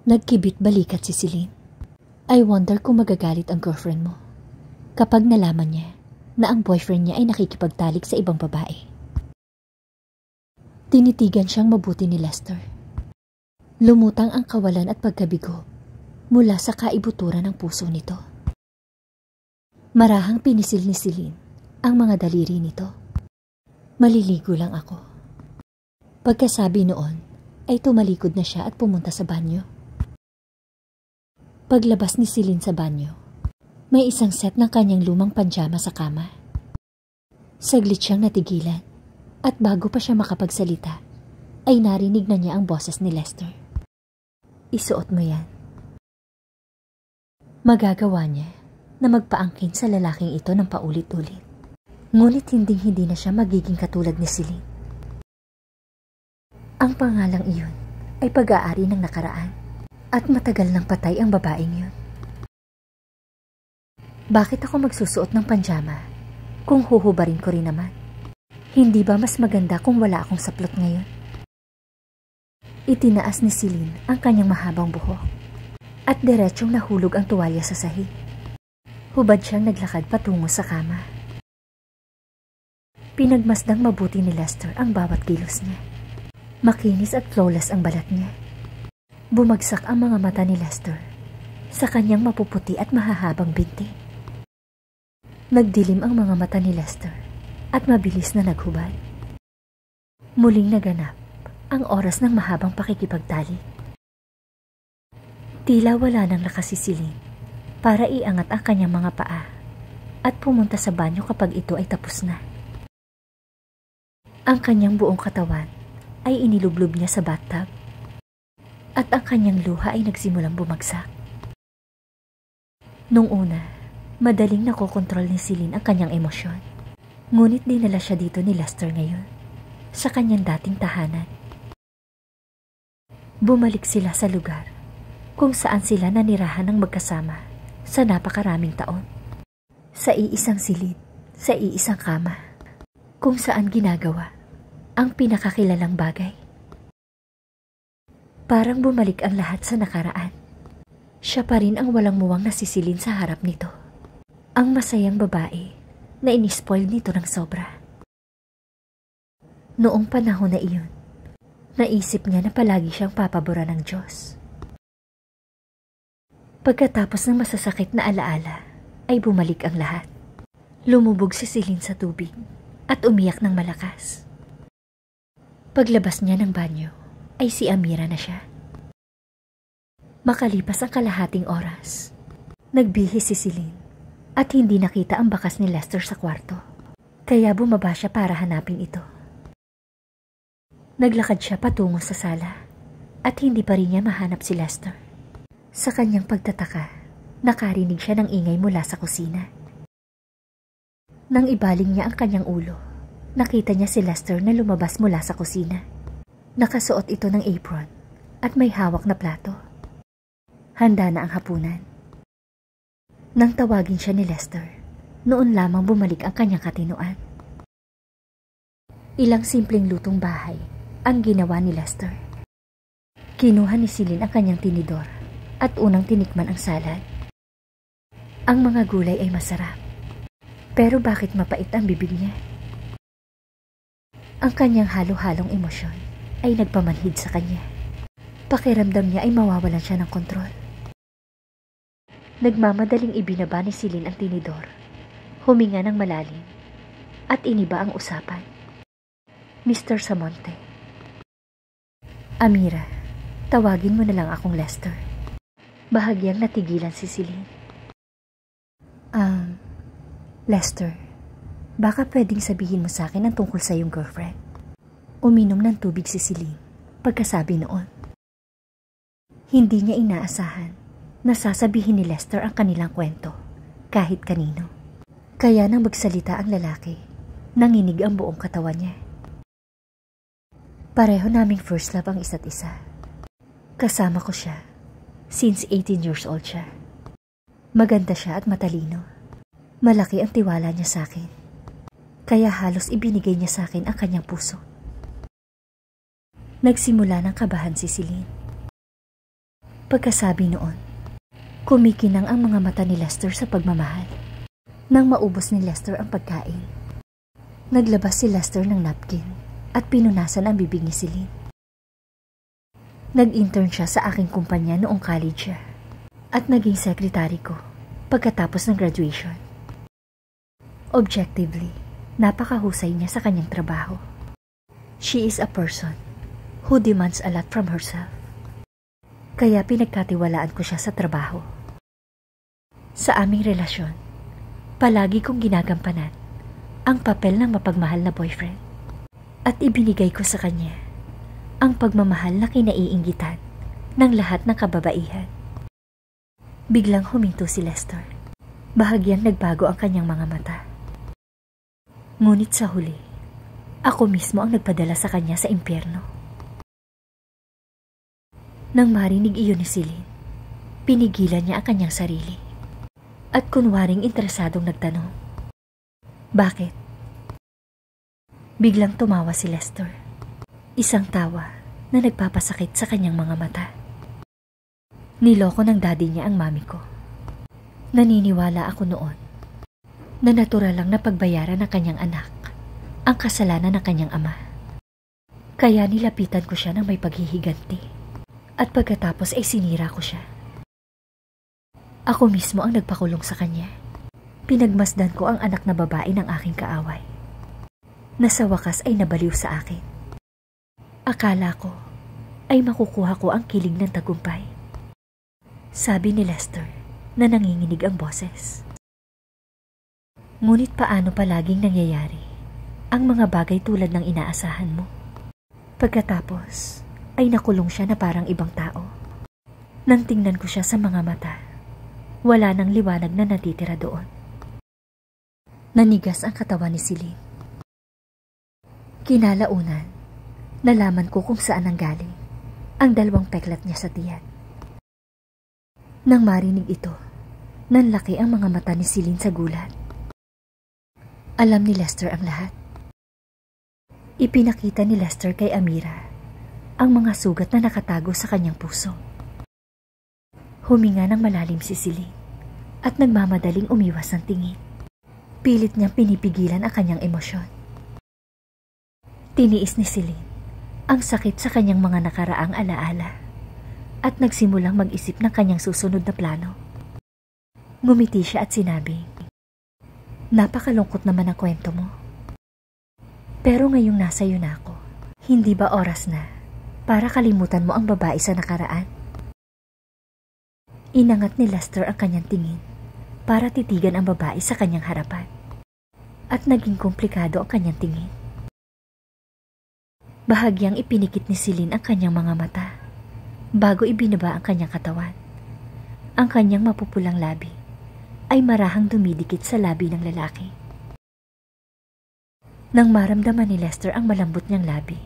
Nagkibit balikat si Celine. I wonder kung magagalit ang girlfriend mo kapag nalaman niya na ang boyfriend niya ay nakikipagtalik sa ibang babae. Tinitigan siyang mabuti ni Lester. Lumutang ang kawalan at pagkabigo mula sa kaibuturan ng puso nito. Marahang pinisil ni Celine ang mga daliri nito. Maliligo lang ako. Pagkasabi noon ay tumalikod na siya at pumunta sa banyo. Paglabas ni Celine sa banyo, may isang set ng kanyang lumang pajama sa kama. Saglit siyang natigilan at bago pa siya makapagsalita, ay narinig na niya ang boses ni Lester. Isuot mo yan. Magagawa niya na magpaangkin sa lalaking ito ng paulit-ulit. Ngunit hindi na siya magiging katulad ni Celine. Ang pangalang iyon ay pag-aari ng nakaraan. At matagal nang patay ang babaeng yun. Bakit ako magsusuot ng pajama kung huhubarin ko rin naman? Hindi ba mas maganda kung wala akong saplot ngayon? Itinaas ni Celine ang kanyang mahabang buhok at diretsong nahulog ang tuwalya sa sahig. Hubad siyang naglakad patungo sa kama. Pinagmasdang mabuti ni Lester ang bawat kilos niya. Makinis at flawless ang balat niya. Bumagsak ang mga mata ni Lester sa kanyang mapuputi at mahahabang binti. Nagdilim ang mga mata ni Lester at mabilis na naghubad. Muling naganap ang oras ng mahabang pakikipagtalik. Tila wala nang lakas si Celine para iangat ang kanyang mga paa at pumunta sa banyo kapag ito ay tapos na. Ang kanyang buong katawan ay inilublob niya sa bathtub. At ang kanyang luha ay nagsimulang bumagsak. Nung una, madaling nakokontrol ni Celine ang kanyang emosyon. Ngunit dinala siya dito ni Lester ngayon, sa kanyang dating tahanan. Bumalik sila sa lugar kung saan sila nanirahan ng magkasama sa napakaraming taon. Sa iisang silid, sa iisang kama, kung saan ginagawa ang pinakakilalang bagay. Parang bumalik ang lahat sa nakaraan. Siya pa rin ang walang muwang nasisilin sa harap nito. Ang masayang babae na inispoil nito ng sobra. Noong panahon na iyon, naisip niya na palagi siyang papabura ng Diyos. Pagkatapos ng masasakit na alaala, ay bumalik ang lahat. Lumubog si Celine sa tubig at umiyak ng malakas. Paglabas niya ng banyo, ay si Amira na siya. Makalipas ang kalahating oras, nagbihis si Celine at hindi nakita ang bakas ni Lester sa kwarto. Kaya bumaba siya para hanapin ito. Naglakad siya patungo sa sala at hindi pa rin niya mahanap si Lester. Sa kanyang pagtataka, nakarinig siya ng ingay mula sa kusina. Nang ibaling niya ang kanyang ulo, nakita niya si Lester na lumabas mula sa kusina. Nakasuot ito ng apron at may hawak na plato. Handa na ang hapunan. Nang tawagin siya ni Lester, noon lamang bumalik ang kanyang katinoan. Ilang simpleng lutong bahay ang ginawa ni Lester. Kinuha ni Celine ang kanyang tinidor at unang tinikman ang salad. Ang mga gulay ay masarap, pero bakit mapait ang bibig niya? Ang kanyang halo-halong emosyon ay nagpamanhid sa kanya. Pakiramdam niya ay mawawalan siya ng kontrol. Nagmamadaling ibinaba ni Celine ang tinidor, huminga ng malalim, at iniba ang usapan. Mr. Samonte. Amira, tawagin mo na lang akong Lester. Bahagyang natigilan si Celine. Lester, baka pwedeng sabihin mo sa akin ang tungkol sa iyong girlfriend. Uminom ng tubig si Celine pagkasabi noon. Hindi niya inaasahan na sasabihin ni Lester ang kanilang kwento kahit kanino. Kaya nang magsalita ang lalaki, nanginig ang buong katawan niya. Pareho naming first love ang isa't isa. Kasama ko siya since 18 years old siya. Maganda siya at matalino. Malaki ang tiwala niya sa akin. Kaya halos ibinigay niya sa akin ang kanyang puso. Nagsimula ng kabahan si Celine. Pagkasabi noon, kumikinang ang mga mata ni Lester sa pagmamahal. Nang maubos ni Lester ang pagkain, naglabas si Lester ng napkin at pinunasan ang bibig ni Celine. Nag-intern siya sa aking kumpanya noong college siya at naging sekretary ko pagkatapos ng graduation. Objectively, napakahusay niya sa kanyang trabaho. She is a person who demands a lot from herself. Kaya pinagkatiwalaan ko siya sa trabaho. Sa aming relasyon, palagi kong ginagampanan ang papel ng mapagmahal na boyfriend at ibinigay ko sa kanya ang pagmamahal na kinaiinggitan ng lahat ng kababaihan. Biglang huminto si Lester. Bahagyang nagbago ang kanyang mga mata. Ngunit sa huli, ako mismo ang nagpadala sa kanya sa impyerno. Nang marinig iyon ni Celine, pinigilan niya ang kanyang sarili at kunwaring interesadong nagtanong, "Bakit?" Biglang tumawa si Lester. Isang tawa na nagpapasakit sa kanyang mga mata. Niloko ng daddy niya ang mami ko. Naniniwala ako noon na natural lang na pagbayaran ng kanyang anak ang kasalanan ng kanyang ama. Kaya nilapitan ko siya ng may paghihiganti at pagkatapos ay sinira ko siya. Ako mismo ang nagpakulong sa kanya. Pinagmasdan ko ang anak na babae ng aking kaaway, na sa wakas ay nabaliw sa akin. Akala ko ay makukuha ko ang kilig ng tagumpay. Sabi ni Lester na nanginginig ang boses. Ngunit paano palaging nangyayari ang mga bagay tulad ng inaasahan mo? Pagkatapos ay nakulong siya na parang ibang tao. Nang tingnan ko siya sa mga mata, wala nang liwanag na natitira doon. Nanigas ang katawan ni Celine. Kinalaunan, nalaman ko kung saan nanggaling ang 2 peklat niya sa tiyan. Nang marinig ito, nanlaki ang mga mata ni Celine sa gulat. Alam ni Lester ang lahat. Ipinakita ni Lester kay Amira ang mga sugat na nakatago sa kanyang puso. Huminga ng malalim si Celine at nagmamadaling umiwas ng tingin. Pilit niyang pinipigilan ang kanyang emosyon. Tiniis ni Celine ang sakit sa kanyang mga nakaraang alaala at nagsimulang mag-isip ng kanyang susunod na plano. Ngumiti siya at sinabi, "Napakalungkot naman ang kwento mo. Pero ngayong nasa iyo na ako, hindi ba oras na para kalimutan mo ang babae sa nakaraan?" Inangat ni Lester ang kanyang tingin para titigan ang babae sa kanyang harapan. At naging komplikado ang kanyang tingin. Bahagyang ipinikit ni Celine ang kanyang mga mata bago ibinaba ang kanyang katawan. Ang kanyang mapupulang labi ay marahang dumidikit sa labi ng lalaki. Nang maramdaman ni Lester ang malambot niyang labi,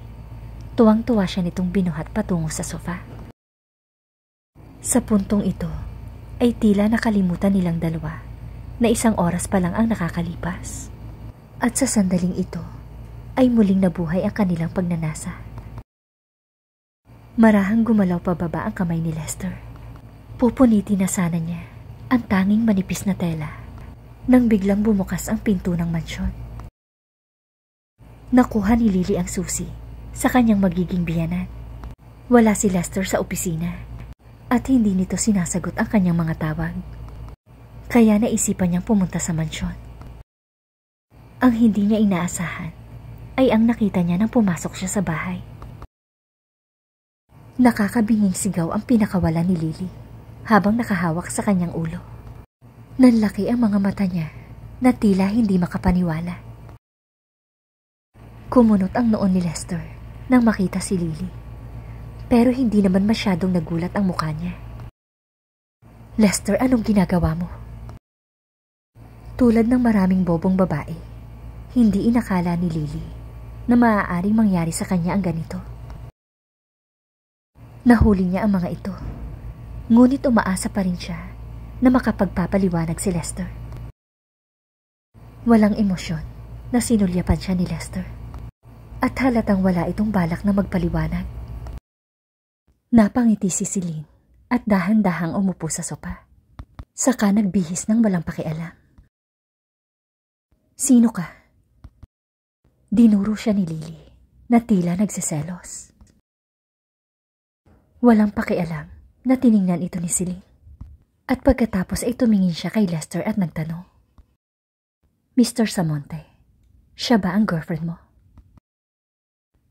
tuwang-tuwa siya nitong binuhat patungo sa sofa. Sa puntong ito, ay tila nakalimutan nilang dalawa na 1 oras pa lang ang nakakalipas. At sa sandaling ito, ay muling nabuhay ang kanilang pagnanasa. Marahang gumalaw pababa ang kamay ni Lester. Pupunitin na sana niya ang tanging manipis na tela nang biglang bumukas ang pinto ng mansyon. Nakuha ni Lily ang susi sa kanyang magiging biyanan. Wala si Lester sa opisina at hindi nito sinasagot ang kanyang mga tawag. Kaya naisipan niyang pumunta sa mansyon. Ang hindi niya inaasahan ay ang nakita niya nang pumasok siya sa bahay. Nakakabinging sigaw ang pinakawala ni Lily habang nakahawak sa kanyang ulo. Nanlaki ang mga mata niya na tila hindi makapaniwala. Kumunot ang noon ni Lester nang makita si Lily. Pero hindi naman masyadong nagulat ang mukha niya. "Lester, anong ginagawa mo?" Tulad ng maraming bobong babae, hindi inakala ni Lily na maaaring mangyari sa kanya ang ganito. Nahuli niya ang mga ito, ngunit umaasa pa rin siya na makapagpapaliwanag si Lester. Walang emosyon na sinulyapan siya ni Lester at halatang wala itong balak na magpaliwanag. Napangiti si Celine at dahan-dahang umupo sa sopa. Saka nagbihis ng walang pakialam. Sino ka? Dinuro siya ni Lily na tila nagsiselos. Walang pakialam na tiningnan ito ni Celine. At pagkatapos ay tumingin siya kay Lester at nagtanong. Mr. Samonte, siya ba ang girlfriend mo?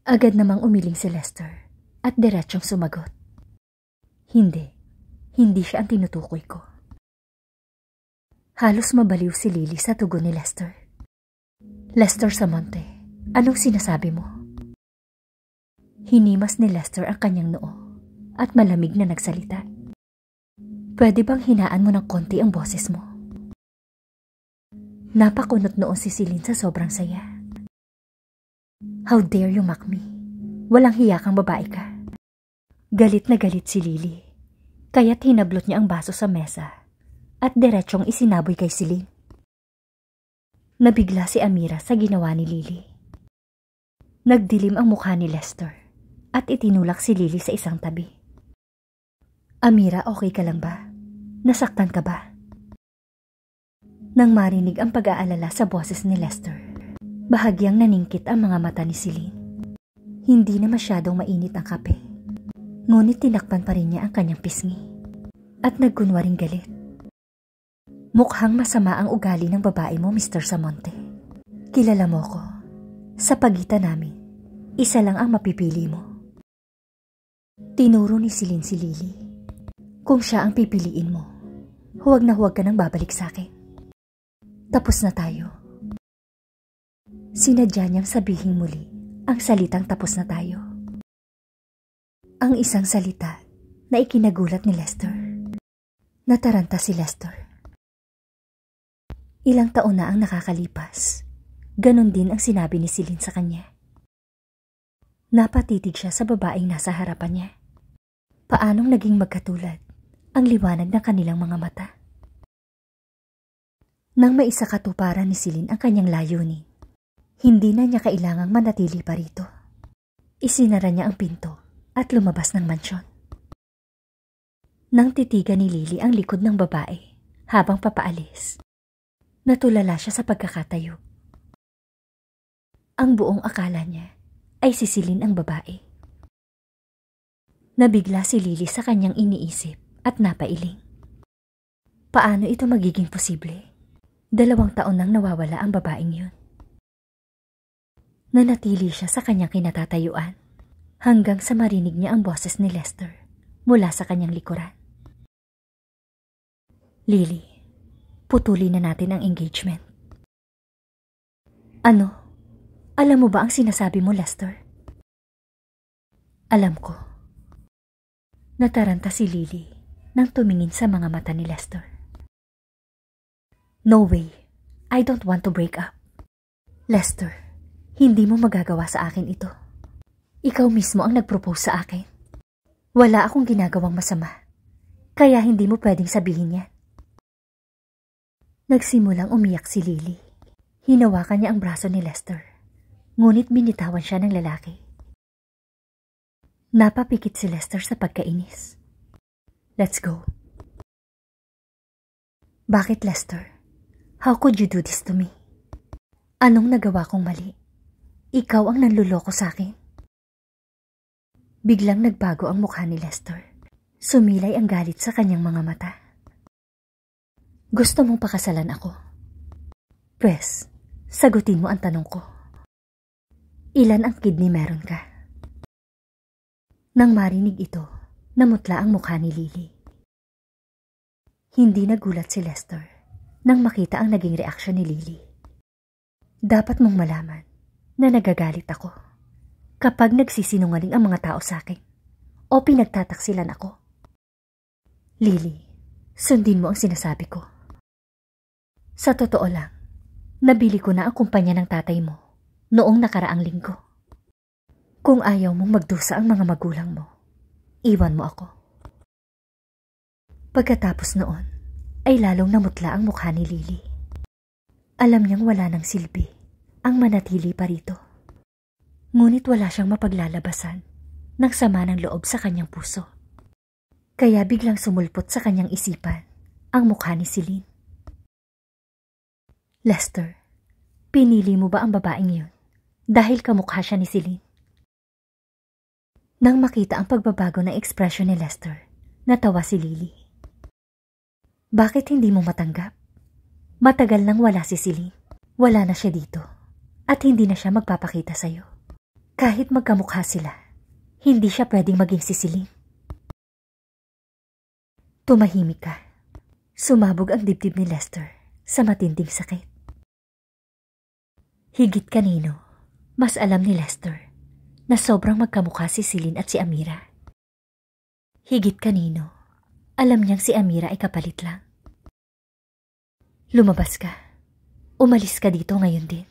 Agad namang umiling si Lester at diretsong sumagot. Hindi siya ang tinutukoy ko. Halos mabaliw si Lily sa tugon ni Lester. Lester Samonte, anong sinasabi mo? Hinimas ni Lester ang kanyang noo at malamig na nagsalita. Pwede bang hinaan mo ng konti ang boses mo? Napakunot noon si Celine sa sobrang saya. How dare you mock me? Walang hiya kang babae ka. Galit na galit si Lily, kaya't hinablot niya ang baso sa mesa at diretsong isinaboy kay Celine. Nabigla si Amira sa ginawa ni Lily. Nagdilim ang mukha ni Lester at itinulak si Lily sa isang tabi. Amira, okay ka lang ba? Nasaktan ka ba? Nang marinig ang pag-aalala sa boses ni Lester, bahagyang naningkit ang mga mata ni Celine. Hindi na masyadong mainit ang kape, ngunit tinakpan pa rin niya ang kanyang pisngi at nagkunwaring galit. Mukhang masama ang ugali ng babae mo, Mr. Samonte. Kilala mo ko. Sa pagitan namin, isa lang ang mapipili mo. Tinuro ni Celine si Lily. Kung siya ang pipiliin mo, huwag na huwag ka nang babalik sa akin. Tapos na tayo. Sinadya niyang sabihin muli ang salitang tapos na tayo. Ang isang salita na ikinagulat ni Lester. Nataranta si Lester. Ilang taon na ang nakakalipas. Ganon din ang sinabi ni Celine sa kanya. Napatitig siya sa babaeng nasa harapan niya. Paanong naging magkatulad ang liwanag ng kanilang mga mata? Nang maisakatuparan ni Celine ang kanyang layunin, hindi na niya kailangang manatili pa rito. Isinara niya ang pinto at lumabas ng mansyon. Nang titigan ni Lily ang likod ng babae habang papaalis, natulala siya sa pagkakatayo. Ang buong akala niya ay si Celine ang babae. Nabigla si Lily sa kanyang iniisip at napailing. Paano ito magiging posible? 2 taon nang nawawala ang babaeng yun. Nanatili siya sa kanyang kinatatayuan hanggang sa marinig niya ang boses ni Lester mula sa kanyang likuran. Lily, putulin na natin ang engagement. Ano? Alam mo ba ang sinasabi mo, Lester? Alam ko. Nataranta si Lily nang tumingin sa mga mata ni Lester. No way. I don't want to break up. Lester, hindi mo magagawa sa akin ito. Ikaw mismo ang nag-propose sa akin. Wala akong ginagawang masama, kaya hindi mo pwedeng sabihin yan. Nagsimulang umiyak si Lily. Hinawakan niya ang braso ni Lester, ngunit binitawan siya ng lalaki. Napapikit si Lester sa pagkainis. Let's go. Bakit, Lester? How could you do this to me? Anong nagawa kong mali? Ikaw ang nanluloko sa akin. Biglang nagbago ang mukha ni Lester. Sumilay ang galit sa kanyang mga mata. Gusto mong pakasalan ako? Pwes, sagutin mo ang tanong ko. Ilan ang kidney meron ka? Nang marinig ito, namutla ang mukha ni Lily. Hindi nagulat si Lester nang makita ang naging reaksyon ni Lily. Dapat mong malaman na nagagalit ako kapag nagsisinungaling ang mga tao sa akin o pinagtataksilan ako. Lily, sundin mo ang sinasabi ko. Sa totoo lang, nabili ko na ang kumpanya ng tatay mo noong nakaraang linggo. Kung ayaw mong magdusa ang mga magulang mo, iwan mo ako. Pagkatapos noon, ay lalong namutla ang mukha ni Lily. Alam niyang wala nang silbi ang manatili pa rito. Ngunit wala siyang mapaglalabasan ng sama ng loob sa kanyang puso. Kaya biglang sumulpot sa kanyang isipan ang mukha ni Celine. Lester, pinili mo ba ang babaeng yun dahil kamukha siya ni Celine? Nang makita ang pagbabago ng ekspresyon ni Lester, natawa si Lily. Bakit hindi mo matanggap? Matagal nang wala si Celine. Wala na siya dito at hindi na siya magpapakita sa'yo. Kahit magkamukha sila, hindi siya pwedeng maging si Celine. Tumahimik ka. Sumabog ang dibdib ni Lester sa matinding sakit. Higit kanino, mas alam ni Lester na sobrang magkamukha si Celine at si Amira. Higit kanino, alam niyang si Amira ay kapalit lang. Lumabas ka. Umalis ka dito ngayon din.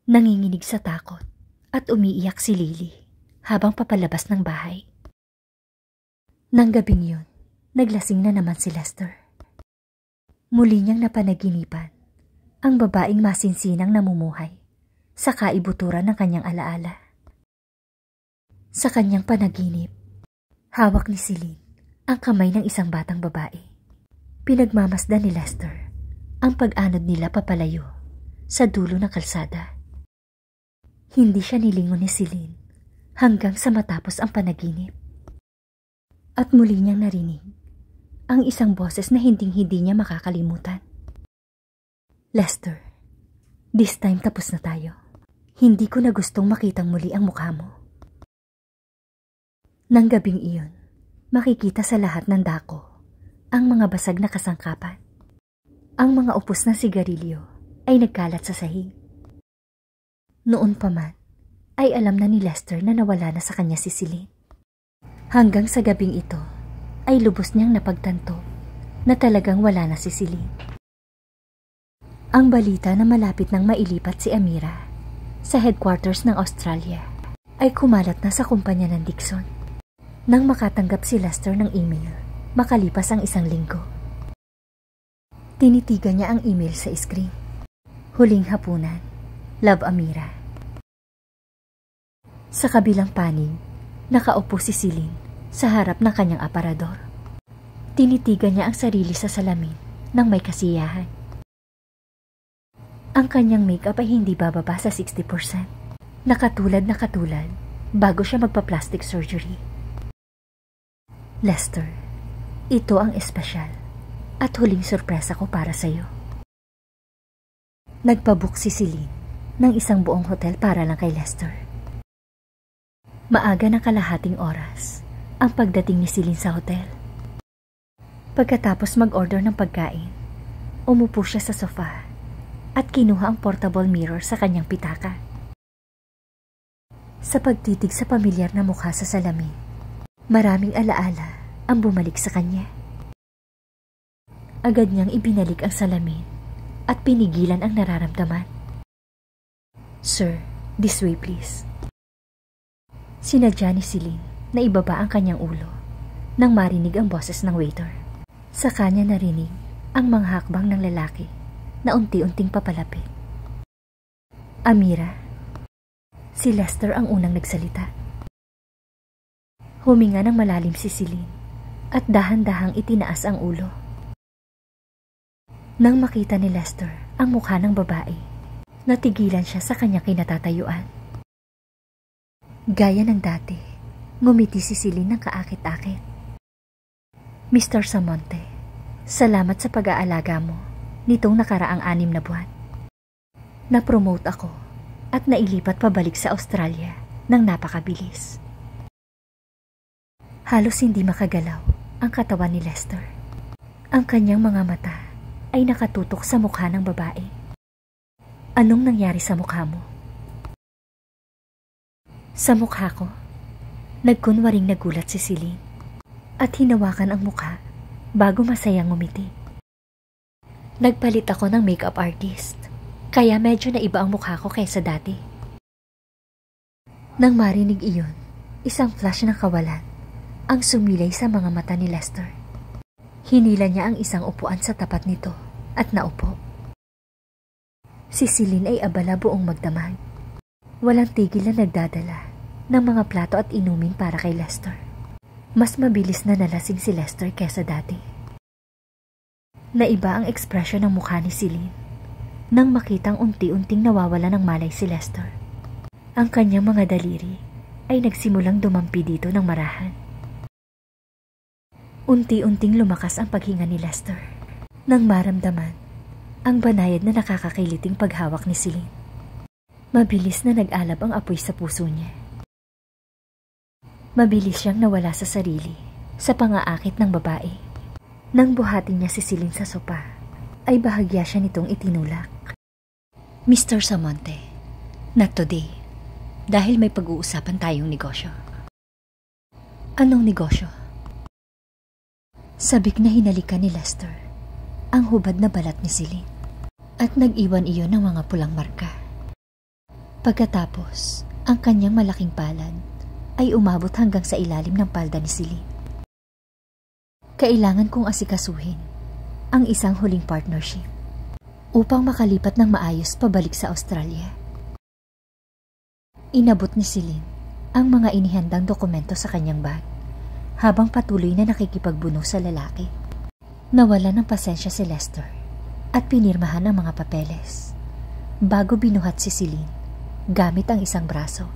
Nanginginig sa takot at umiiyak si Lily habang papalabas ng bahay. Nang gabing yun, naglasing na naman si Lester. Muli niyang napanaginipan ang babaeng masinsinang namumuhay sa kaibuturan ng kanyang alaala. Sa kanyang panaginip, hawak ni Celine ang kamay ng isang batang babae. Pinagmamasdan ni Lester ang pag-anod nila papalayo sa dulo ng kalsada. Hindi siya nilingon ni Celine hanggang sa matapos ang panaginip. At muli niyang narinig ang isang boses na hinding-hindi niya makakalimutan. Lester, this time tapos na tayo. Hindi ko na gustong makitang muli ang mukha mo. Nang gabing iyon, makikita sa lahat ng dako ang mga basag na kasangkapan. Ang mga upos na sigarilyo ay nagkalat sa sahig. Noon pa man, ay alam na ni Lester na nawala na sa kanya si Celine. Hanggang sa gabing ito, ay lubos niyang napagtanto na talagang wala na si Celine. Ang balita na malapit nang mailipat si Amira sa headquarters ng Australia ay kumalat na sa kumpanya ng Dixon. Nang makatanggap si Lester ng email, makalipas ang 1 linggo. Tinitigan niya ang email sa screen. Huling hapunan, Love Amira. Sa kabilang panig, nakaupo si Celine sa harap ng kanyang aparador. Tinitigan niya ang sarili sa salamin nang may kasiyahan. Ang kanyang makeup ay hindi bababa sa 60%. Nakatulad na katulad bago siya magpa-plastic surgery. Lester, ito ang espesyal at huling sorpresa ko para sa'yo. Nagpabook si Celine ng isang buong hotel para lang kay Lester. Maaga ng kalahating oras ang pagdating ni Celine sa hotel. Pagkatapos mag-order ng pagkain, umupo siya sa sofa at kinuha ang portable mirror sa kanyang pitaka. Sa pagtitig sa pamilyar na mukha sa salamin, maraming alaala ang bumalik sa kanya. Agad niyang ibinalik ang salamin at pinigilan ang nararamdaman. Sir, this way please. Sinadya ni Celine na ibaba ang kanyang ulo nang marinig ang boses ng waiter. Sa kanya narinig ang mga hakbang ng lalaki na unti-unting papalapit. Amira, si Lester ang unang nagsalita. Huminga ng malalim si Celine at dahan-dahang itinaas ang ulo. Nang makita ni Lester ang mukha ng babae, natigilan siya sa kanyang kinatatayuan. Gaya ng dati, ngumiti si Celine ng kaakit-akit. Mr. Samonte, salamat sa pag-aalaga mo nitong nakaraang 6 na buwan. Na-promote ako at nailipat pabalik sa Australia ng napakabilis. Halos hindi makagalaw ang katawan ni Lester. Ang kanyang mga mata ay nakatutok sa mukha ng babae. Anong nangyari sa mukha mo? Sa mukha ko, nagkunwaring nagulat si Celine at hinawakan ang mukha bago masayang ngumiti. Nagpalit ako ng makeup artist, kaya medyo naiba ang mukha ko kaysa dati. Nang marinig iyon, isang flash ng kawalan ang sumilay sa mga mata ni Lester. Hinila niya ang isang upuan sa tapat nito at naupo. Si Celine ay abala buong magdamag. Walang tigil na nagdadala ng mga plato at inumin para kay Lester. Mas mabilis na nalasing si Lester kesa dati. Naiba ang ekspresyon ng mukha ni Celine nang makitang unti-unting nawawala ng malay si Lester. Ang kanyang mga daliri ay nagsimulang dumampi dito ng marahan. Unti-unting lumakas ang paghinga ni Lester nang maramdaman ang banayad na nakakakiliting paghawak ni Celine. Mabilis na nag-alab ang apoy sa puso niya. Mabilis siyang nawala sa sarili sa pangaakit ng babae. Nang buhatin niya si Celine sa sopa, ay bahagya siya nitong itinulak. Mr. Samonte, not today, dahil may pag-uusapan tayong negosyo. Anong negosyo? Sabik na hinalikan ni Lester ang hubad na balat ni Celine at nag-iwan iyon ng mga pulang marka. Pagkatapos, ang kanyang malaking palad ay umabot hanggang sa ilalim ng palda ni Celine. Kailangan kong asikasuhin ang isang huling partnership upang makalipat ng maayos pabalik sa Australia. Inabot ni Celine ang mga inihandang dokumento sa kanyang bag habang patuloy na nakikipagbuno sa lalaki. Nawala ng pasensya si Lester at pinirmahan ang mga papeles bago binuhat si Celine gamit ang isang braso.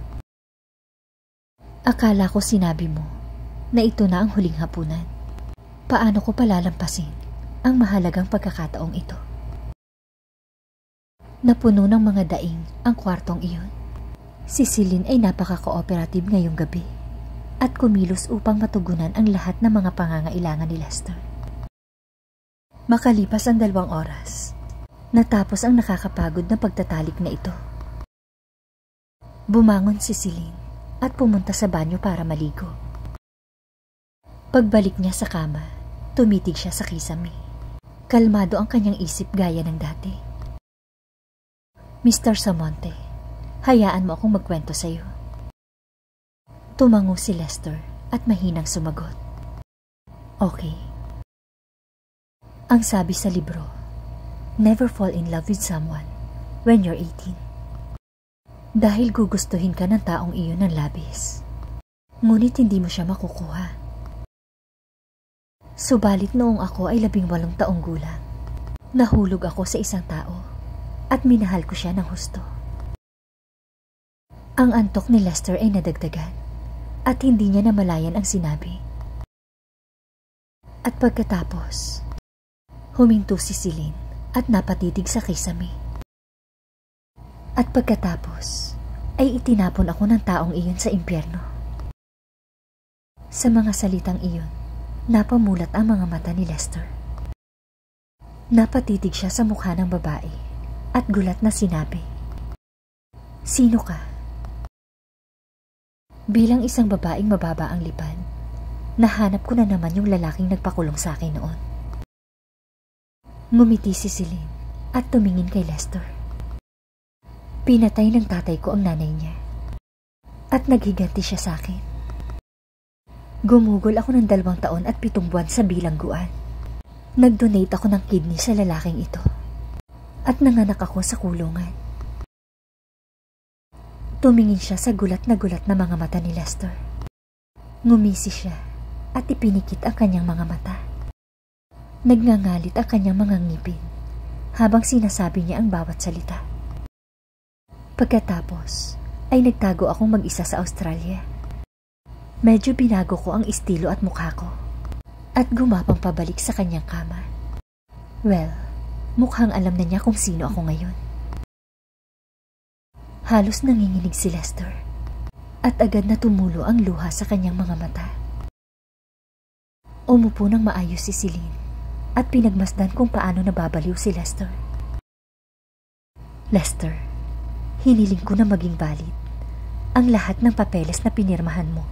Akala ko sinabi mo na ito na ang huling hapunan. Paano ko palalampasin ang mahalagang pagkakataong ito? Napuno ng mga daing ang kwartong iyon. Si Celine ay napaka-cooperative ngayong gabi at kumilos upang matugunan ang lahat ng mga pangangailangan ni Lester. Makalipas ang 2 oras, natapos ang nakakapagod na pagtatalik na ito. Bumangon si Celine at pumunta sa banyo para maligo. Pagbalik niya sa kama, tumitig siya sa kisame. Kalmado ang kanyang isip gaya ng dati. Mr. Samonte, hayaan mo akong magkwento sa iyo. Tumango si Lester at mahinang sumagot. Okay. Ang sabi sa libro, never fall in love with someone when you're 18. Dahil gugustuhin ka ng taong iyon ng labis. Ngunit hindi mo siya makukuha. Subalit noong ako ay 18 taong gulang, nahulog ako sa isang tao at minahal ko siya ng husto. Ang antok ni Lester ay nadagdagan at hindi niya namalayan ang sinabi. At pagkatapos, huminto si Celine at napatitig sa kisame. At pagkatapos, ay itinapon ako ng taong iyon sa impyerno. Sa mga salitang iyon, napamulat ang mga mata ni Lester. Napatitig siya sa mukha ng babae at gulat na sinabi, "Sino ka?" Bilang isang babaeng mababa ang lipad, nahanap ko na naman yung lalaking nagpakulong sa akin noon. Ngumiti si Celine at tumingin kay Lester. Pinatay ng tatay ko ang nanay niya at naghiganti siya sa akin. Gumugol ako ng 2 taon at 7 buwan sa bilangguan. Nag-donate ako ng kidney sa lalaking ito at nanganak ako sa kulungan. Tumingin siya sa gulat na mga mata ni Lester. Ngumisi siya at ipinikit ang kanyang mga mata. Nagngangalit ang kanyang mga ngipin habang sinasabi niya ang bawat salita. Pagkatapos ay nagtago akong mag-isa sa Australia. Medyo binago ko ang estilo at mukha ko at gumapang pabalik sa kanyang kama. Well, mukhang alam na niya kung sino ako ngayon. Halos nanginginig si Lester at agad na tumulo ang luha sa kanyang mga mata. Umupo ng maayos si Celine at pinagmasdan kung paano nababaliw si Lester. Lester, hiniling ko na maging valid ang lahat ng papeles na pinirmahan mo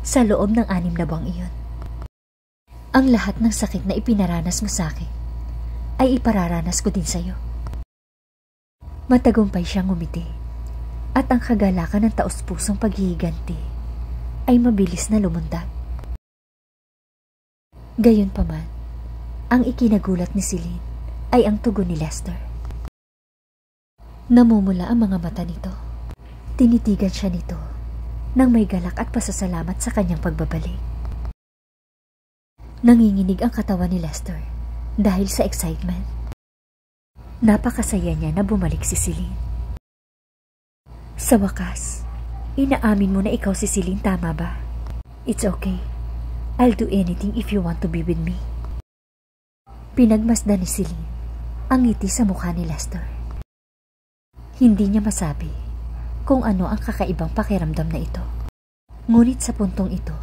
sa loob ng 6 na buwang iyon. Ang lahat ng sakit na ipinaranas mo sa akin ay ipararanas ko din sa iyo. Matagumpay siyang ngumiti at ang kagalakan ng taos-pusong paghihiganti ay mabilis na lumundag. Gayunpaman, ang ikinagulat ni Celine ay ang tugon ni Lester. Namumula ang mga mata nito. Tinitigan siya nito nang may galak at pasasalamat sa kanyang pagbabalik. Nanginginig ang katawan ni Lester dahil sa excitement. Napakasaya niya na bumalik si Celine. Sa wakas, inaamin mo na ikaw si Celine, tama ba? It's okay. I'll do anything if you want to be with me. Pinagmasdan ni Celine ang ngiti sa mukha ni Lester. Hindi niya masabi kung ano ang kakaibang pakiramdam na ito. Ngunit sa puntong ito,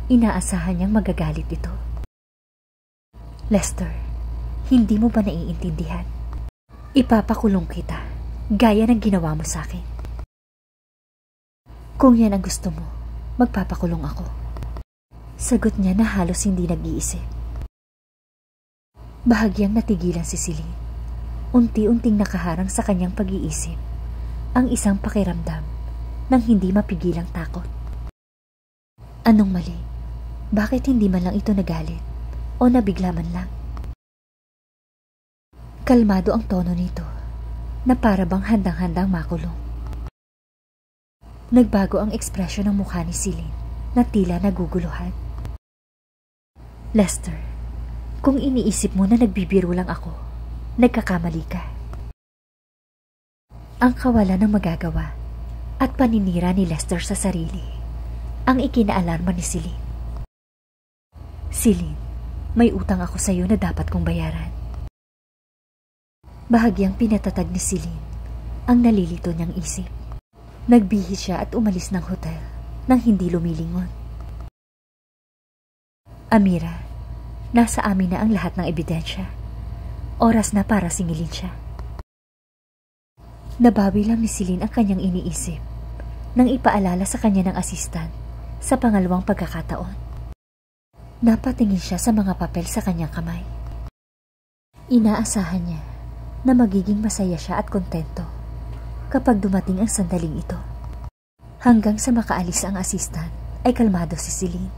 inaasahan niyang magagalit ito. Lester, hindi mo ba naiintindihan? Ipapakulong kita, gaya ng ginawa mo sa akin. Kung yan ang gusto mo, magpapakulong ako. Sagot niya na halos hindi nag-iisip. Bahagyang natigilan si Celine. Unti-unting nakaharang sa kanyang pag-iisip ang isang pakiramdam ng hindi mapigilang takot. Anong mali? Bakit hindi man lang ito nagalit o nabigla man lang? Kalmado ang tono nito na para bang handang-handang makulong. Nagbago ang ekspresyon ng mukha ni Celine na tila naguguluhan. Lester, kung iniisip mo na nagbibiro lang ako, nagkakamali ka. Ang kawalan ng magagawa at paninira ni Lester sa sarili ang ikinaalarma ni Celine. Celine, may utang ako sa iyo na dapat kong bayaran. Bahagyang pinatatag ni Celine ang nalilito niyang isip. Nagbihis siya at umalis ng hotel nang hindi lumilingon. Amira, nasa amin na ang lahat ng ebidensya. Oras na para singilin siya. Nabawi lang ni Celine ang kanyang iniisip nang ipaalala sa kanya ng asistan sa pangalawang pagkakataon. Napatingin siya sa mga papel sa kanyang kamay. Inaasahan niya na magiging masaya siya at kontento kapag dumating ang sandaling ito. Hanggang sa makaalis ang asistan ay kalmado si Celine.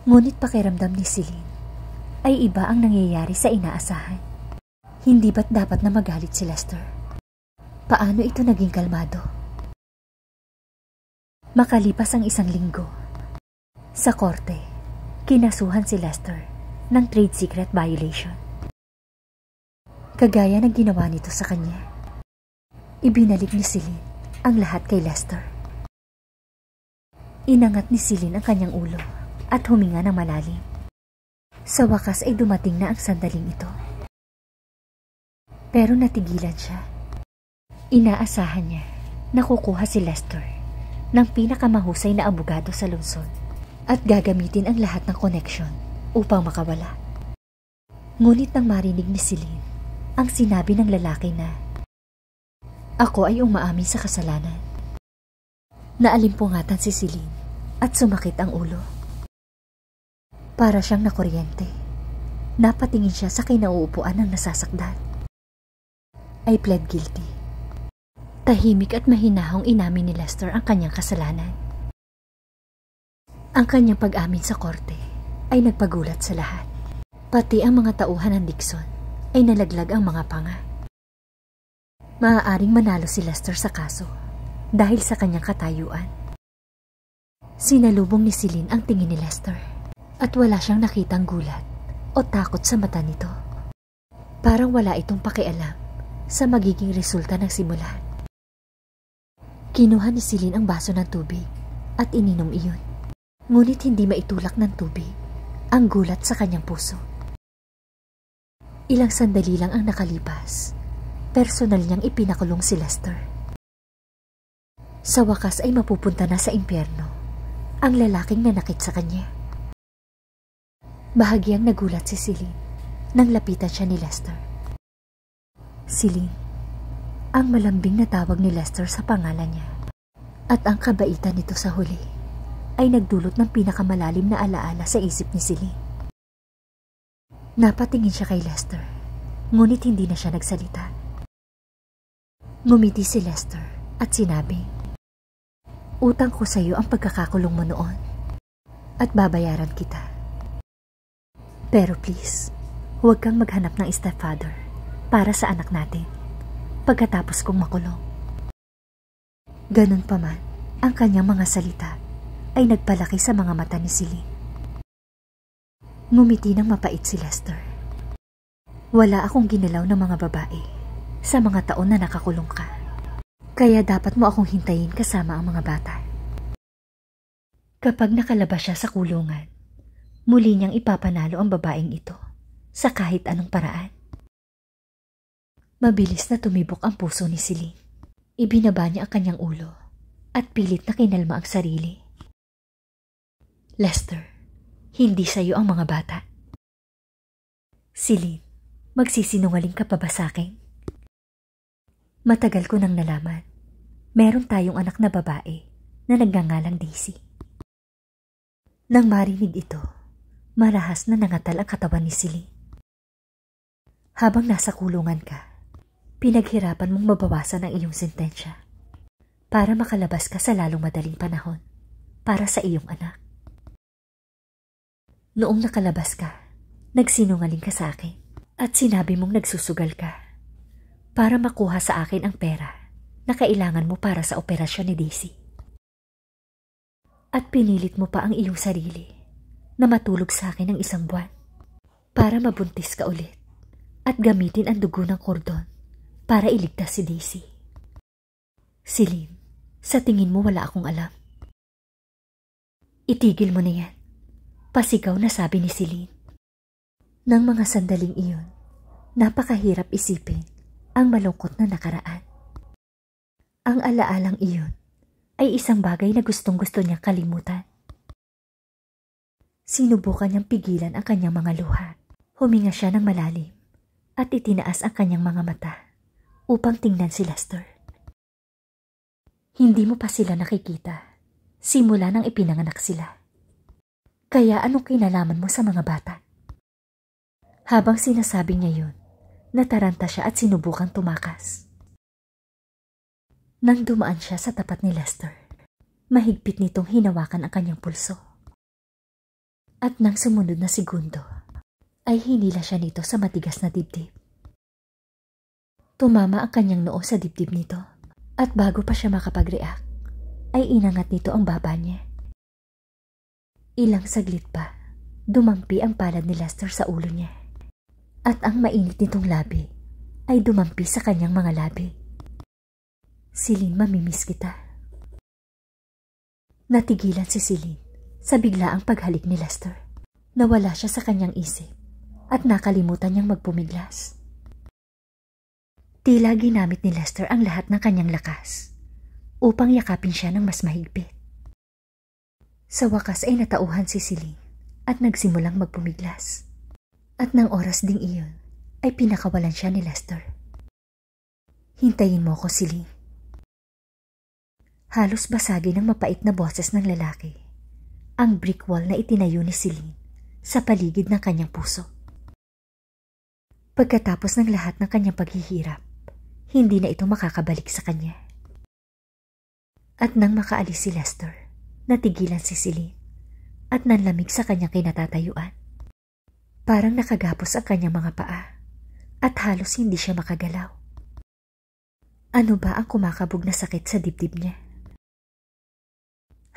Ngunit pakiramdam ni Celine ay iba ang nangyayari sa inaasahan. Hindi ba't dapat na magalit si Lester? Paano ito naging kalmado? Makalipas ang isang linggo, sa korte, kinasuhan si Lester ng trade secret violation. Kagaya ng ginawa nito sa kanya, ibinalik ni Celine ang lahat kay Lester. Inangat ni Celine ang kanyang ulo at huminga ng malalim. Sa wakas ay dumating na ang sandaling ito. Pero natigilan siya. Inaasahan niya na kukuha si Lester ng pinakamahusay na abogado sa lungsod at gagamitin ang lahat ng koneksyon upang makawala. Ngunit nang marinig ni Celine ang sinabi ng lalaki na, "Ako ay umaamin sa kasalanan." Naalimpungatan si Celine at sumakit ang ulo. Para siyang nakuryente. Napatingin siya sa kinauupuan ng nasasakdan. I pled guilty. Tahimik at mahinahong inamin ni Lester ang kanyang kasalanan. Ang kanyang pag-amin sa korte ay nagpagulat sa lahat. Pati ang mga tauhan ng Dixon ay nalaglag ang mga panga. Maaaring manalo si Lester sa kaso dahil sa kanyang katayuan. Sinalubong ni Celine ang tingin ni Lester at wala siyang nakitang gulat o takot sa mata nito. Parang wala itong pakialam sa magiging resulta ng simulan. Kinuha ni Celine ang baso ng tubig at ininom iyon. Ngunit hindi maitulak ng tubig ang gulat sa kanyang puso. Ilang sandali lang ang nakalipas. Personal niyang ipinakulong si Lester. Sa wakas ay mapupunta na sa impyerno ang lalaking nanakit sa kanya. Bahagyang nagulat si Celine nang lapitan siya ni Lester. Celine, ang malambing na tawag ni Lester sa pangalan niya at ang kabaitan nito sa huli ay nagdulot ng pinakamalalim na alaala sa isip ni Celine. Napatingin siya kay Lester, ngunit hindi na siya nagsalita. Ngumiti si Lester at sinabi, "Utang ko sa iyo ang pagkakakulong mo noon at babayaran kita. Pero please, huwag kang maghanap ng stepfather para sa anak natin pagkatapos kong makulong." Ganun pa man, ang kanyang mga salita ay nagpalaki sa mga mata ni Celine. Ngumiti ng mapait si Lester. Wala akong ginalaw ng mga babae sa mga taon na nakakulong ka. Kaya dapat mo akong hintayin kasama ang mga bata. Kapag nakalabas siya sa kulungan, muli niyang ipapanalo ang babaeng ito sa kahit anong paraan. Mabilis na tumibok ang puso ni Celine. Ibinaba niya ang kanyang ulo at pilit na kinalma ang sarili. Lester, hindi sa'yo ang mga bata. Celine, magsisinungaling ka pa ba sa akin? Matagal ko nang nalaman. Meron tayong anak na babae na nagngangalang Daisy. Nang marinig ito, marahas na nangatal ang katawan ni Celine. Habang nasa kulungan ka, pinaghirapan mong mabawasan ang iyong sentensya para makalabas ka sa lalong madaling panahon para sa iyong anak. Noong nakalabas ka, nagsinungaling ka sa akin at sinabi mong nagsusugal ka para makuha sa akin ang pera na kailangan mo para sa operasyon ni Daisy. At pinilit mo pa ang iyong sarili na matulog sa akin ng 1 buwan para mabuntis ka ulit at gamitin ang dugo ng kordon para iligtas si Daisy. Celine, sa tingin mo wala akong alam? Itigil mo na yan. Pasigaw na sabi ni Celine. Nang mga sandaling iyon, napakahirap isipin ang malungkot na nakaraan. Ang alaalang iyon ay isang bagay na gustong-gusto niyang kalimutan. Sinubukan niyang pigilan ang kanyang mga luha. Huminga siya ng malalim at itinaas ang kanyang mga mata upang tingnan si Lester. Hindi mo pa sila nakikita simula nang ipinanganak sila. Kaya anong kinalaman mo sa mga bata? Habang sinasabi niya yun, nataranta siya at sinubukang tumakas. Nang dumaan siya sa tapat ni Lester, mahigpit nitong hinawakan ang kanyang pulso. At nang sumunod na segundo, ay hinila siya nito sa matigas na dibdib. Tumama ang kanyang noo sa dibdib nito at bago pa siya makapag-react, ay inangat nito ang baba niya. Ilang saglit pa, dumampi ang palad ni Lester sa ulo niya. At ang mainit nitong labi ay dumampi sa kanyang mga labi. Celine, mamimiss kita. Natigilan si Celine sa biglaang paghalik ni Lester. Nawala siya sa kanyang isip at nakalimutan niyang magpumiglas. Tila ginamit ni Lester ang lahat ng kanyang lakas upang yakapin siya ng mas mahigpit. Sa wakas ay natauhan si Celine at nagsimulang magpumiglas. At nang oras ding iyon ay pinakawalan siya ni Lester. Hintayin mo ko, Celine. Halos basagin ng mapait na boses ng lalaki ang brick wall na itinayo ni Celine sa paligid ng kanyang puso. Pagkatapos ng lahat ng kanyang paghihirap, hindi na ito makakabalik sa kanya. At nang makaalis si Lester, natigilan si Celine at nanlamig sa kanyang kinatatayuan. Parang nakagapos ang kanyang mga paa at halos hindi siya makagalaw. Ano ba ang kumakabog na sakit sa dibdib niya?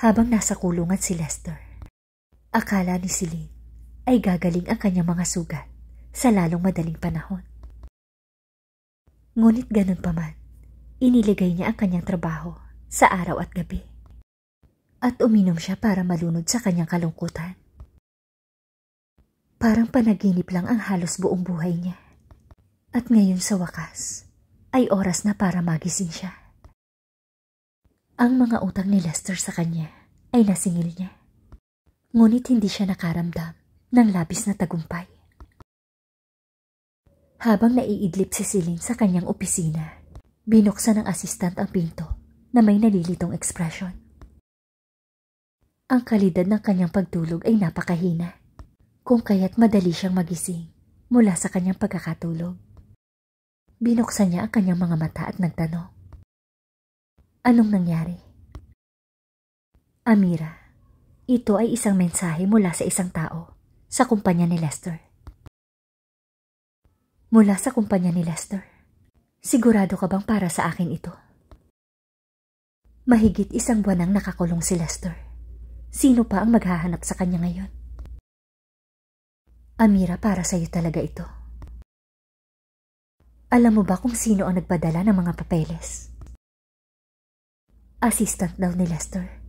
Habang nasa kulungan si Lester, akala ni Celine ay gagaling ang kanyang mga sugat sa lalong madaling panahon. Ngunit ganun pa man, iniligay niya ang kanyang trabaho sa araw at gabi. At uminom siya para malunod sa kanyang kalungkutan. Parang panaginip lang ang halos buong buhay niya. At ngayon sa wakas, ay oras na para magising siya. Ang mga utang ni Lester sa kanya ay nasingil niya. Ngunit hindi siya nakaramdam ng labis na tagumpay. Habang naiidlip si Celine sa kanyang opisina, binuksan ng asistant ang pinto na may nalilitong ekspresyon. Ang kalidad ng kanyang pagtulog ay napakahina, kung kaya't madali siyang magising mula sa kanyang pagkakatulog. Binuksan niya ang kanyang mga mata at nagtanong, "Anong nangyari?" "Amira, ito ay isang mensahe mula sa isang tao sa kumpanya ni Lester." "Mula sa kumpanya ni Lester? Sigurado ka bang para sa akin ito?" Mahigit 1 buwan nang nakakulong si Lester. Sino pa ang maghahanap sa kanya ngayon? Amira, para sa'yo talaga ito. Alam mo ba kung sino ang nagpadala ng mga papeles? Assistant daw ni Lester.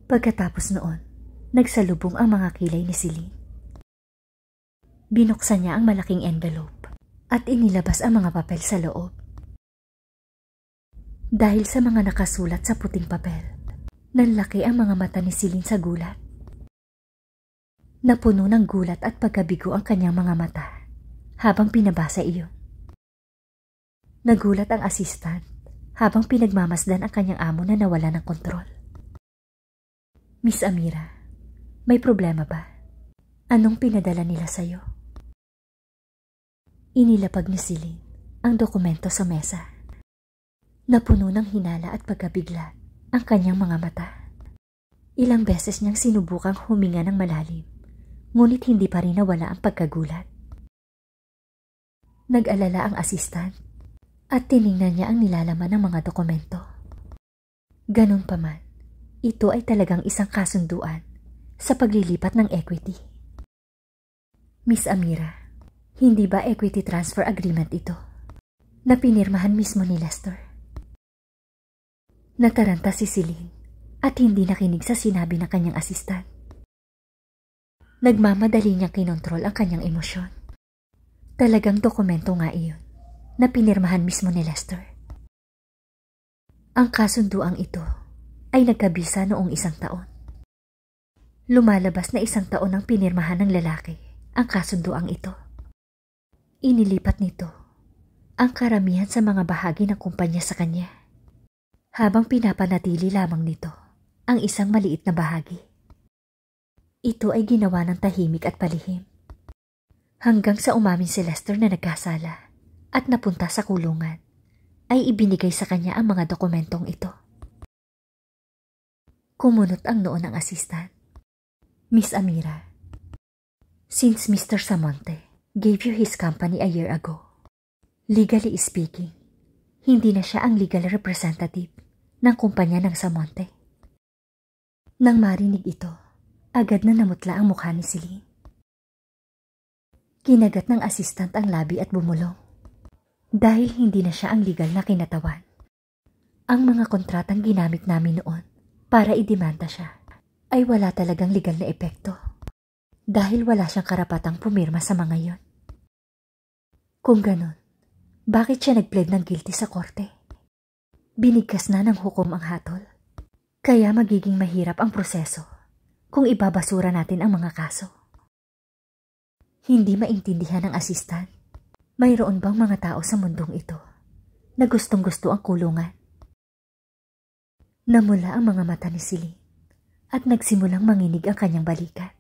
Pagkatapos noon, nagsalubong ang mga kilay ni Celine. Binuksan niya ang malaking envelope at inilabas ang mga papel sa loob. Dahil sa mga nakasulat sa puting papel, nanlaki ang mga mata ni Celine sa gulat. Napuno ng gulat at pagkabigo ang kanyang mga mata habang pinabasa iyon. Nagulat ang assistant habang pinagmamasdan ang kanyang amo na nawala ng kontrol. Miss Amira, may problema ba? Anong pinadala nila sa'yo? Inilapag ni Celine ang dokumento sa mesa. Napuno ng hinala at pagkabigla ang kanyang mga mata. Ilang beses niyang sinubukang huminga ng malalim, ngunit hindi pa rin nawala ang pagkagulat. Nag-alala ang assistant at tiningnan niya ang nilalaman ng mga dokumento. Ganun pa man, ito ay talagang isang kasunduan sa paglilipat ng equity. Miss Amira, hindi ba equity transfer agreement ito na pinirmahan mismo ni Lester? Nataranta si Celine at hindi nakinig sa sinabi ng kanyang assistant. Nagmamadali niyang kinontrol ang kanyang emosyon. Talagang dokumento nga iyon na pinirmahan mismo ni Lester. Ang kasunduang ito ay nagkabisa noong 1 taon. Lumalabas na 1 taon ang pinirmahan ng lalaki ang kasunduang ito. Inilipat nito ang karamihan sa mga bahagi ng kumpanya sa kanya, habang pinapanatili lamang nito ang isang maliit na bahagi. Ito ay ginawa ng tahimik at palihim, hanggang sa umamin si Lester na nagkasala at napunta sa kulungan, ay ibinigay sa kanya ang mga dokumentong ito. Kumunot ang noo ng assistant. Miss Amira, since Mr. Samonte gave you his company a year ago, legally speaking, hindi na siya ang legal representative ng kumpanya ng Samonte. Nang marinig ito, agad na namutla ang mukha ni Celine. Kinagat ng assistant ang labi at bumulong. Dahil hindi na siya ang legal na kinatawan. Ang mga kontratang ginamit namin noon para idemanda siya ay wala talagang legal na epekto. Dahil wala siyang karapatang pumirma sa mga yon. Kung ganon, bakit siya nag-plead ng guilty sa korte? Binigkas na ng hukom ang hatol. Kaya magiging mahirap ang proseso kung ibabasura natin ang mga kaso. Hindi maintindihan ng assistant. Mayroon bang mga tao sa mundong ito na gustong-gusto ang kulungan? Namula ang mga mata ni Celine at nagsimulang manginig ang kanyang balikat.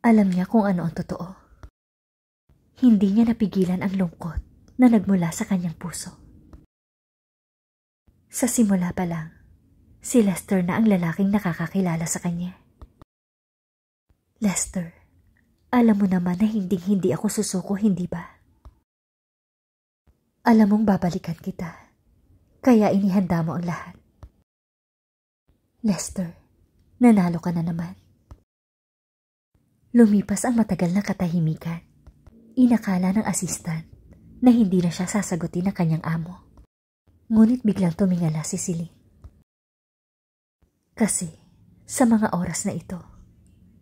Alam niya kung ano ang totoo. Hindi niya napigilan ang lungkot na nagmula sa kanyang puso. Sa simula pa lang, si Lester na ang lalaking nakakakilala sa kanya. Lester, alam mo naman na hindi ako susuko, hindi ba? Alam mong babalikan kita, kaya inihanda mo ang lahat. Lester, nanalo ka na naman. Lumipas ang matagal na katahimikan. Inakala ng assistant na hindi na siya sasagutin ng kanyang amo. Ngunit biglang tumingala si Celine. Kasi sa mga oras na ito,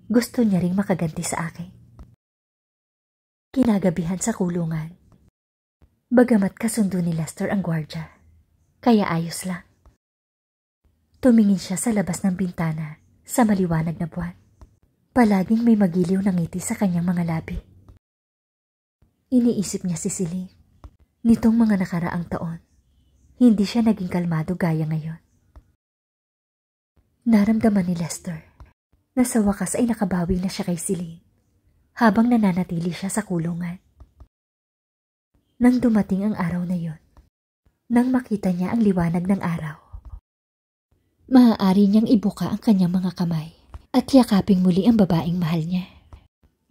gusto niya ring makaganti sa akin. Kinagabihan sa kulungan. Bagamat kasundo ni Lester ang gwardya, kaya ayos lang. Tumingin siya sa labas ng bintana sa maliwanag na buwan. Palaging may magiliw na ngiti sa kanyang mga labi. Iniisip niya si Celine. Nitong mga nakaraang taon, hindi siya naging kalmado gaya ngayon. Naramdaman ni Lester na sa wakas ay nakabawi na siya kay Celine habang nananatili siya sa kulungan. Nang dumating ang araw na yon, nang makita niya ang liwanag ng araw, maaari niyang ibuka ang kanyang mga kamay at yakaping muli ang babaeng mahal niya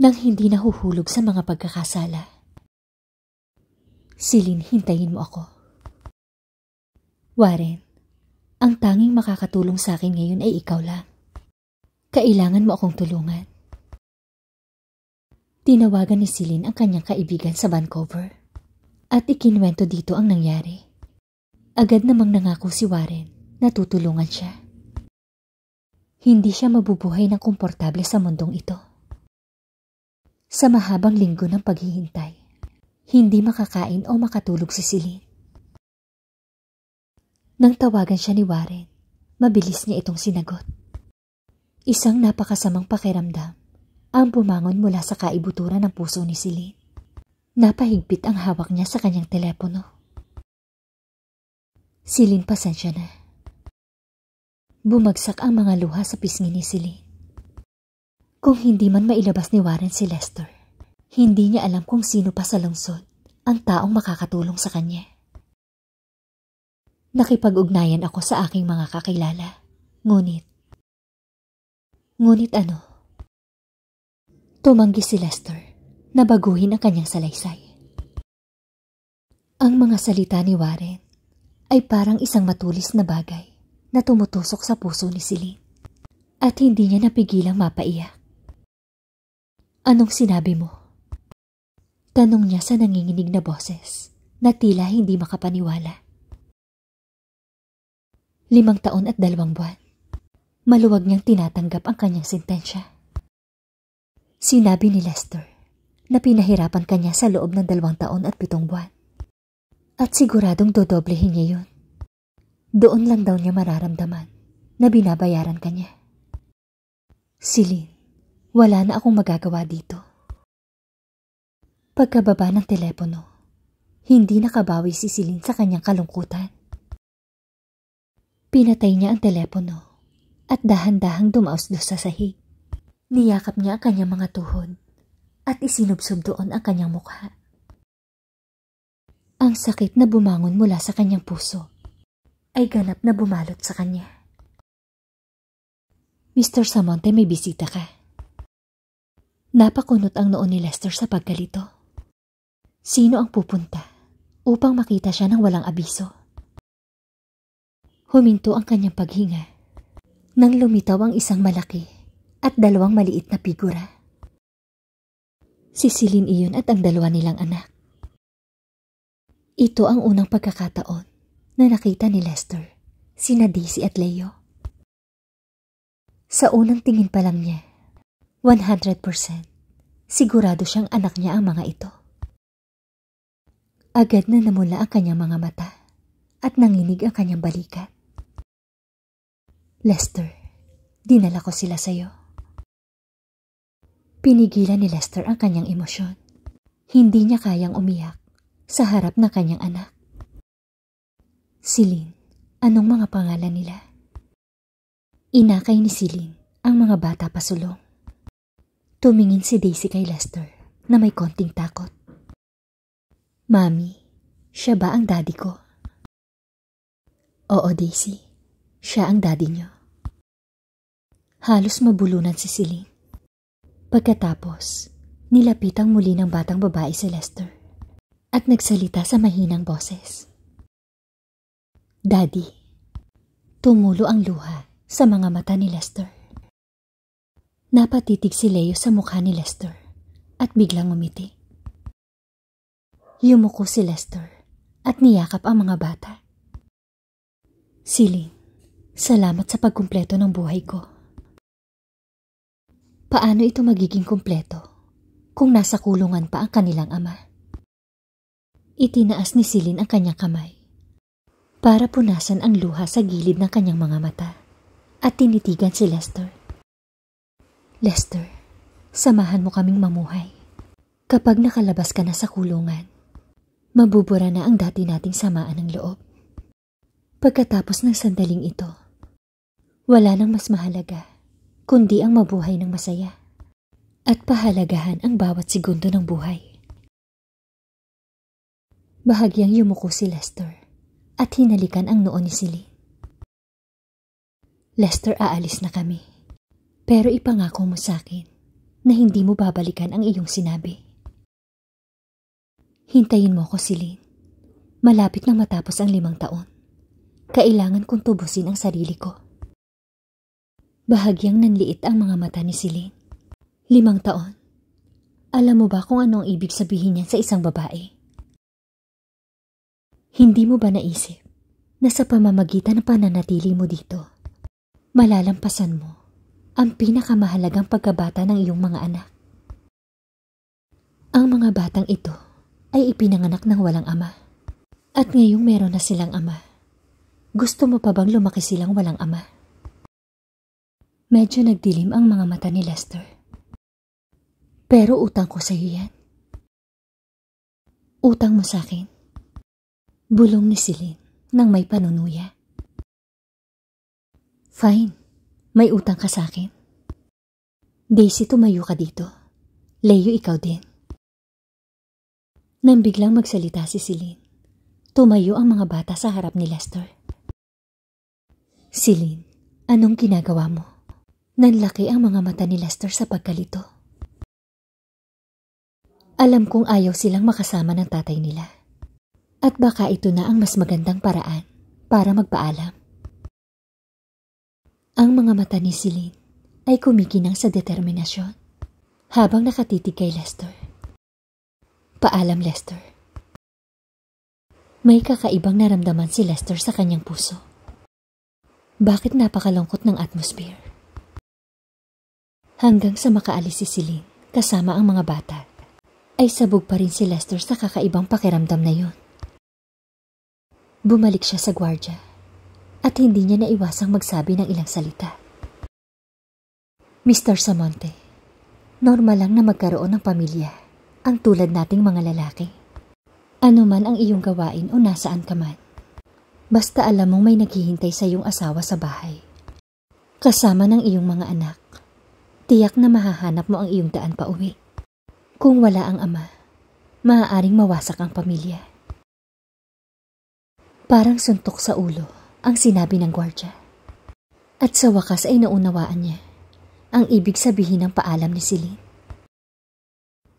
nang hindi nahuhulog sa mga pagkakasala. Celine, hintayin mo ako. Warren, ang tanging makakatulong sa akin ngayon ay ikaw lang. Kailangan mo akong tulungan. Tinawagan ni Celine ang kanyang kaibigan sa Vancouver at ikinwento dito ang nangyari. Agad namang nangako si Warren na tutulungan siya. Hindi siya mabubuhay ng komportable sa mundong ito. Sa mahabang linggo ng paghihintay, hindi makakain o makatulog si Celine. Nang tawagan siya ni Warren, mabilis niya itong sinagot. Isang napakasamang pakiramdam ang bumangon mula sa kaibuturan ng puso ni Celine. Napahigpit ang hawak niya sa kanyang telepono. Celine, pasensya na. Bumagsak ang mga luha sa pisngi ni Celine. Kung hindi man mailabas ni Warren si Lester, hindi niya alam kung sino pa sa lungsod ang taong makakatulong sa kanya. Nakipag-ugnayan ako sa aking mga kakilala. Ngunit ano? Tumanggi si Lester na baguhin ang kanyang salaysay. Ang mga salita ni Warren ay parang isang matulis na bagay na tumutusok sa puso ni Celine at hindi niya napigilang mapaiyak. Anong sinabi mo? Tanong niya sa nanginginig na boses na tila hindi makapaniwala. 5 taon at 2 buwan. Maluwag niyang tinatanggap ang kanyang sentensya. Sinabi ni Lester na pinahirapan kanya sa loob ng 2 taon at 7 buwan. At siguradong dodoblehin niya yun. Doon lang daw niya mararamdaman na binabayaran kanya. Celine, wala na akong magagawa dito. Pagkababa ng telepono, hindi nakabawi si Celine sa kanyang kalungkutan. Pinatay niya ang telepono at dahan-dahang dumaos-dos sa sahig. Niyakap niya ang kanyang mga tuhod at isinubsob doon ang kanyang mukha. Ang sakit na bumangon mula sa kanyang puso ay ganap na bumalot sa kanya. Mr. Samonte, may bisita ka. Napakunot ang noo ni Lester sa pagkalito. Sino ang pupunta upang makita siya ng walang abiso? Huminto ang kanyang paghinga nang lumitaw ang isang malaki at 2 maliit na figura. Si Celine iyon at ang 2 nilang anak. Ito ang unang pagkakataon na nakita ni Lester, sina Daisy at Leo. Sa unang tingin pa lang niya, 100% sigurado siyang anak niya ang mga ito. Agad na namula ang kanyang mga mata at nanginig ang kanyang balikat. Lester, dinala ko sila sa'yo. Pinigilan ni Lester ang kanyang emosyon. Hindi niya kayang umiyak sa harap ng kanyang anak. Celine, anong mga pangalan nila? Inakay ni Celine ang mga bata pasulong. Tumingin si Daisy kay Lester na may konting takot. Mami, siya ba ang daddy ko? Oo, Daisy. Siya ang daddy niyo. Halos mabulunan si Celine. Pagkatapos, nilapitang muli ng batang babae si Lester at nagsalita sa mahinang boses. Daddy. Tumulo ang luha sa mga mata ni Lester. Napatitig si Leo sa mukha ni Lester at biglang umiti. Yumuko si Lester at niyakap ang mga bata. Celine, salamat sa pagkumpleto ng buhay ko. Paano ito magiging kumpleto kung nasa kulungan pa ang kanilang ama? Itinaas ni Celine ang kanyang kamay para punasan ang luha sa gilid ng kanyang mga mata at tinitigan si Lester. Lester, samahan mo kaming mamuhay. Kapag nakalabas ka na sa kulungan, mabubura na ang dati nating samaan ng loob. Pagkatapos ng sandaling ito, wala nang mas mahalaga kundi ang mabuhay ng masaya at pahalagahan ang bawat segundo ng buhay. Bahagyang yumuko si Lester at hinalikan ang noo ni Celine. Lester, aalis na kami. Pero ipangako mo sa akin na hindi mo babalikan ang iyong sinabi. Hintayin mo ko, Celine. Malapit nang matapos ang 5 taon. Kailangan kong tubusin ang sarili ko. Bahagyang nanliit ang mga mata ni Celine. 5 taon. Alam mo ba kung ano ang ibig sabihin niyan sa isang babae? Hindi mo ba naisip na sa pamamagitan ng pananatili mo dito, malalampasan mo ang pinakamahalagang pagkabata ng iyong mga anak? Ang mga batang ito ay ipinanganak ng walang ama. At ngayong meron na silang ama, gusto mo pa bang lumaki silang walang ama? Medyo nagdilim ang mga mata ni Lester. Pero utang ko sa iyo yan. Utang mo sa akin. Bulong ni Celine nang may panunuya. Fine, may utang ka sa akin. Daisy, tumayo ka dito. Leo, ikaw din. Nang biglang magsalita si Celine, tumayo ang mga bata sa harap ni Lester. Celine, anong ginagawa mo? Nanlaki ang mga mata ni Lester sa pagkalito. Alam kong ayaw silang makasama ng tatay nila. At baka ito na ang mas magandang paraan para magpaalam. Ang mga mata ni Celine ay kumikinang sa determinasyon habang nakatitig kay Lester. Paalam, Lester. May kakaibang naramdaman si Lester sa kanyang puso. Bakit napakalungkot ng atmosphere? Hanggang sa makaalis si Celine kasama ang mga bata, ay sabog pa rin si Lester sa kakaibang pakiramdam na yun. Bumalik siya sa gwardya at hindi niya naiwasang magsabi ng ilang salita. Mr. Samonte, normal lang na magkaroon ng pamilya ang tulad nating mga lalaki. Ano man ang iyong gawain o nasaan ka man, basta alam mong may naghihintay sa iyong asawa sa bahay. Kasama ng iyong mga anak, tiyak na mahahanap mo ang iyong daan pa uwi. Kung wala ang ama, maaaring mawasak ang pamilya. Parang suntok sa ulo ang sinabi ng gwardya. At sa wakas ay naunawaan niya ang ibig sabihin ng paalam ni Celine.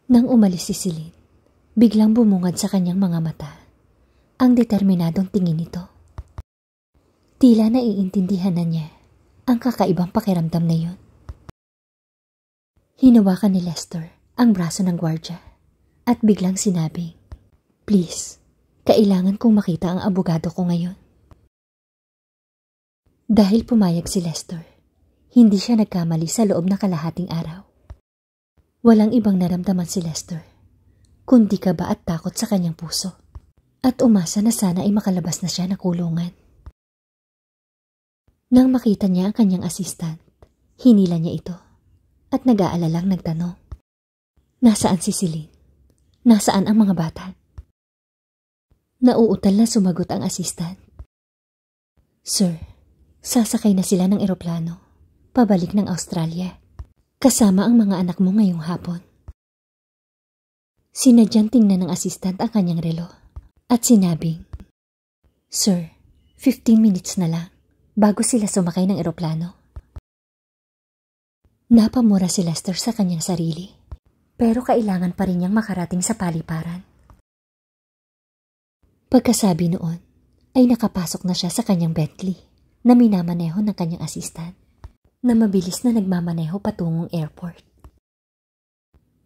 Nang umalis si Celine, biglang bumungad sa kanyang mga mata ang determinadong tingin nito. Tila naiintindihan na niya ang kakaibang pakiramdam na yun. Hinawakan ni Lester ang braso ng gwardya at biglang sinabi, Please, kailangan kong makita ang abogado ko ngayon. Dahil pumayag si Lester, hindi siya nagkamali sa loob ng kalahating araw. Walang ibang naramdaman si Lester, kundi kaba at takot sa kanyang puso, at umasa na sana ay makalabas na siya ng kulungan. Nang makita niya ang kanyang assistant, hinila niya ito at nag-aalalang nagtanong, Nasaan si Celine? Nasaan ang mga bata? Nauutal na sumagot ang assistant. Sir, sasakay na sila ng eroplano, pabalik ng Australia, kasama ang mga anak mo ngayong hapon. Sinadyang tingnan ng assistant ang kanyang relo at sinabing, Sir, 15 minutes na lang bago sila sumakay ng eroplano. Napamura si Lester sa kanyang sarili. Pero kailangan pa rin niyang makarating sa paliparan. Pagkasabi noon, ay nakapasok na siya sa kanyang Bentley na minamaneho ng kanyang assistant na mabilis na nagmamaneho patungong airport.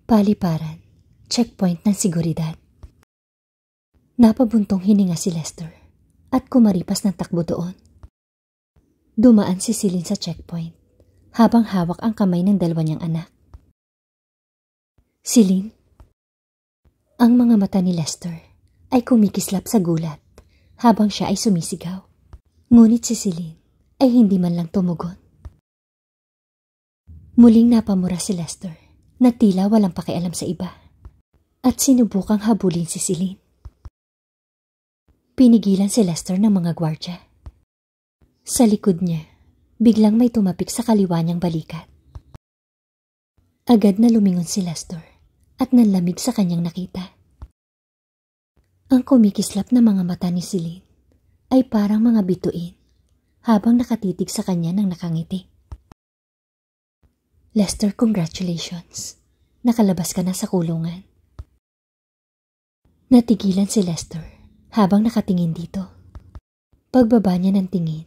Paliparan, checkpoint ng seguridad. Napabuntong hininga si Lester at kumaripas ng takbo doon. Dumaan si Celine sa checkpoint habang hawak ang kamay ng dalawa niyang anak. Celine? Ang mga mata ni Lester ay kumikislap sa gulat habang siya ay sumisigaw. Ngunit si Celine ay hindi man lang tumugon. Muling napamura si Lester na tila walang pakialam sa iba at sinubukang habulin si Celine. Pinigilan si Lester ng mga gwardya. Sa likod niya, biglang may tumapik sa kaliwa niyang balikat. Agad na lumingon si Lester at nanlamig sa kanyang nakita. Ang kumikislap na mga mata ni Celine ay parang mga bituin habang nakatitig sa kanya ng nakangiti. Lester, congratulations. Nakalabas ka na sa kulungan. Natigilan si Lester habang nakatingin dito. Pagbaba niya ng tingin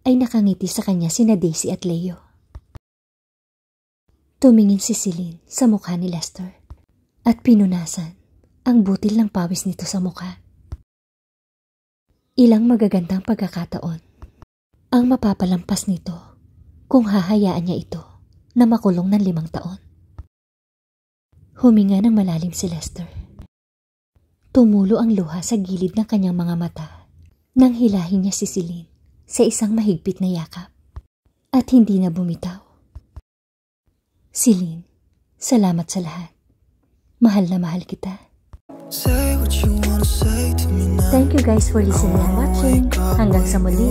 ay nakangiti sa kanya sina Daisy at Leo. Tumingin si Celine sa mukha ni Lester at pinunasan ang butil ng pawis nito sa mukha. Ilang magagandang pagkakataon ang mapapalampas nito kung hahayaan niya ito na makulong ng 5 taon. Huminga ng malalim si Lester. Tumulo ang luha sa gilid ng kanyang mga mata nang hilahin niya si Celine sa isang mahigpit na yakap at hindi na bumitaw. Celine, salamat sa lahat. Mahal na mahal kita. Thank you guys for listening and watching. Hanggang sa muli.